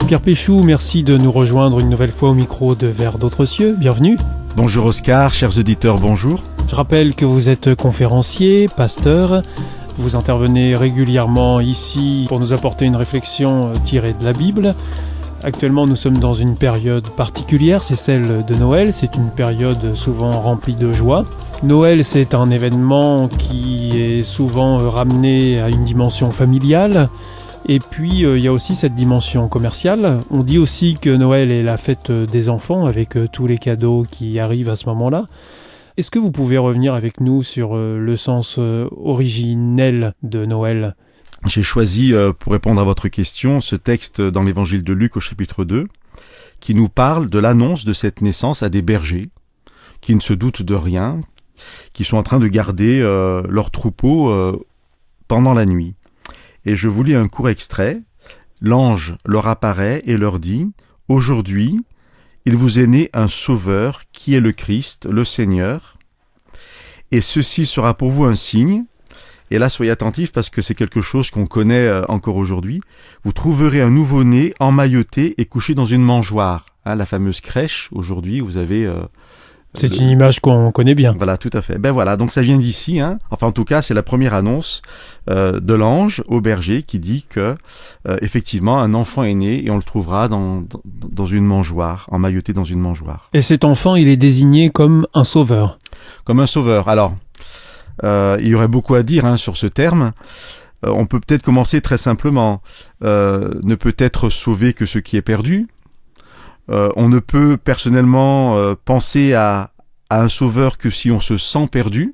Pierre Péchou, merci de nous rejoindre une nouvelle fois au micro de Vers d'autres cieux. Bienvenue. Bonjour Oscar, chers auditeurs, bonjour. Je rappelle que vous êtes conférencier, pasteur. Vous intervenez régulièrement ici pour nous apporter une réflexion tirée de la Bible. Actuellement, nous sommes dans une période particulière, c'est celle de Noël. C'est une période souvent remplie de joie. Noël, c'est un événement qui est souvent ramené à une dimension familiale. Et puis, il y a aussi cette dimension commerciale. On dit aussi que Noël est la fête des enfants, avec tous les cadeaux qui arrivent à ce moment-là. Est-ce que vous pouvez revenir avec nous sur le sens originel de Noël ? J'ai choisi, pour répondre à votre question, ce texte dans l'évangile de Luc au chapitre 2, qui nous parle de l'annonce de cette naissance à des bergers, qui ne se doutent de rien, qui sont en train de garder leur troupeau pendant la nuit. Et je vous lis un court extrait. L'ange leur apparaît et leur dit « Aujourd'hui, il vous est né un sauveur qui est le Christ, le Seigneur. Et ceci sera pour vous un signe. » Et là, soyez attentifs parce que c'est quelque chose qu'on connaît encore aujourd'hui. Vous trouverez un nouveau-né emmailloté et couché dans une mangeoire. La fameuse crèche, aujourd'hui, vous avez... c'est une image qu'on connaît bien. Voilà, tout à fait. Ben voilà, donc ça vient d'ici. Enfin, en tout cas, c'est la première annonce de l'ange au berger qui dit que, effectivement, un enfant est né et on le trouvera dans une mangeoire, emmailloté dans une mangeoire. Et cet enfant, il est désigné comme un sauveur. Comme un sauveur. Alors, il y aurait beaucoup à dire sur ce terme. On peut peut-être commencer très simplement. Ne peut être sauvé que ce qui est perdu. On ne peut personnellement penser à un sauveur que si on se sent perdu.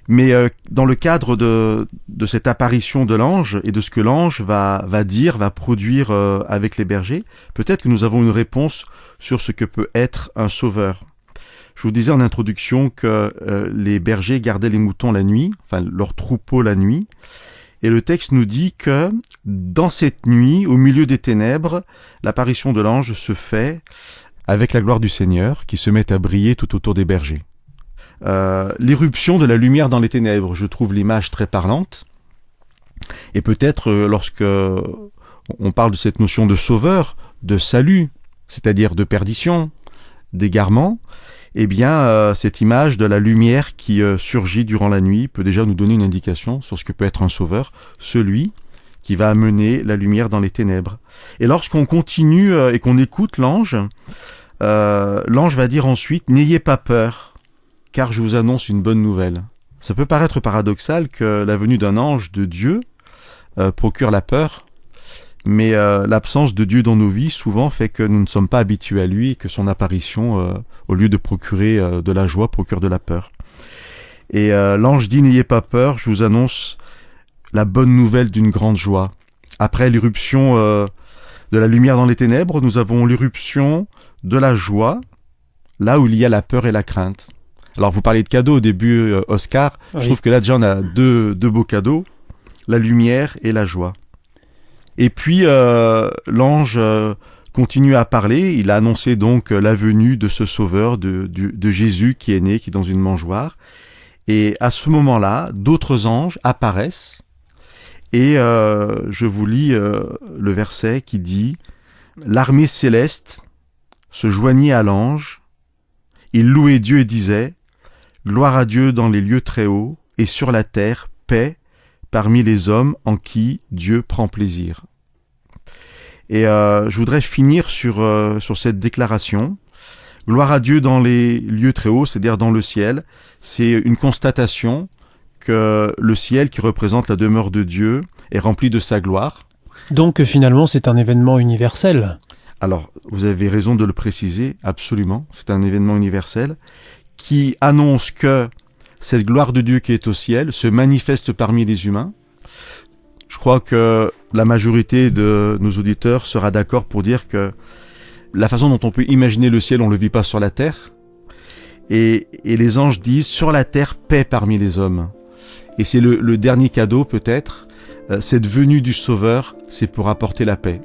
Mais dans le cadre de cette apparition de l'ange et de ce que l'ange va dire, va produire avec les bergers, peut-être que nous avons une réponse sur ce que peut être un sauveur. Je vous disais en introduction que les bergers gardaient les moutons la nuit, enfin leur troupeau la nuit. Et le texte nous dit que dans cette nuit, au milieu des ténèbres, l'apparition de l'ange se fait avec la gloire du Seigneur qui se met à briller tout autour des bergers. L'irruption de la lumière dans les ténèbres, je trouve l'image très parlante. Et peut-être lorsque on parle de cette notion de sauveur, de salut, c'est-à-dire de perdition, d'égarement, eh bien, cette image de la lumière qui surgit durant la nuit peut déjà nous donner une indication sur ce que peut être un sauveur, celui qui va amener la lumière dans les ténèbres. Et lorsqu'on continue et qu'on écoute l'ange va dire ensuite « N'ayez pas peur, car je vous annonce une bonne nouvelle ». Ça peut paraître paradoxal que la venue d'un ange de Dieu procure la peur, mais l'absence de Dieu dans nos vies souvent fait que nous ne sommes pas habitués à lui et que son apparition, au lieu de procurer de la joie, procure de la peur. Et l'ange dit « N'ayez pas peur, je vous annonce la bonne nouvelle d'une grande joie ». Après l'irruption de la lumière dans les ténèbres, nous avons l'irruption de la joie, là où il y a la peur et la crainte. Alors vous parliez de cadeaux au début, Oscar. Oui. Je trouve que là déjà on a deux beaux cadeaux, la lumière et la joie. Et puis l'ange continue à parler, il a annoncé donc la venue de ce sauveur, de Jésus qui est né, qui est dans une mangeoire. Et à ce moment-là, d'autres anges apparaissent et je vous lis le verset qui dit « L'armée céleste se joignit à l'ange, il louait Dieu et disait « Gloire à Dieu dans les lieux très hauts et sur la terre, paix » parmi les hommes en qui Dieu prend plaisir. Et je voudrais finir sur cette déclaration. Gloire à Dieu dans les lieux très hauts, c'est-à-dire dans le ciel. C'est une constatation que le ciel, qui représente la demeure de Dieu, est rempli de sa gloire. Donc finalement, c'est un événement universel. Alors, vous avez raison de le préciser, absolument. C'est un événement universel qui annonce que cette gloire de Dieu qui est au ciel se manifeste parmi les humains. Je crois que la majorité de nos auditeurs sera d'accord pour dire que la façon dont on peut imaginer le ciel, on ne le vit pas sur la terre. Et les anges disent « sur la terre, paix parmi les hommes ». Et c'est le dernier cadeau peut-être, cette venue du Sauveur, c'est pour apporter la paix.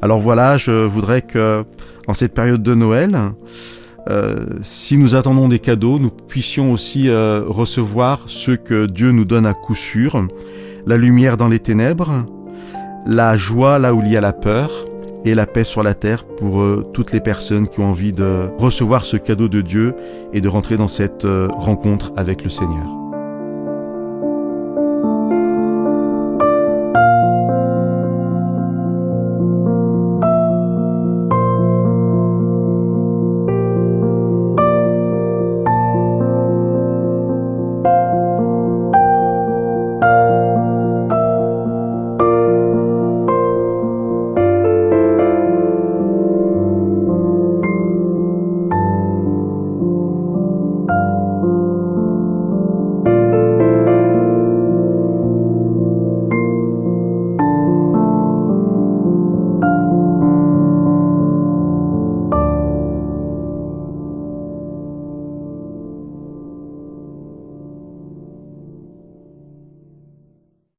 Alors voilà, je voudrais que, en cette période de Noël, si nous attendons des cadeaux, nous puissions aussi recevoir ceux que Dieu nous donne à coup sûr, la lumière dans les ténèbres, la joie là où il y a la peur, et la paix sur la terre pour toutes les personnes qui ont envie de recevoir ce cadeau de Dieu et de rentrer dans cette rencontre avec le Seigneur.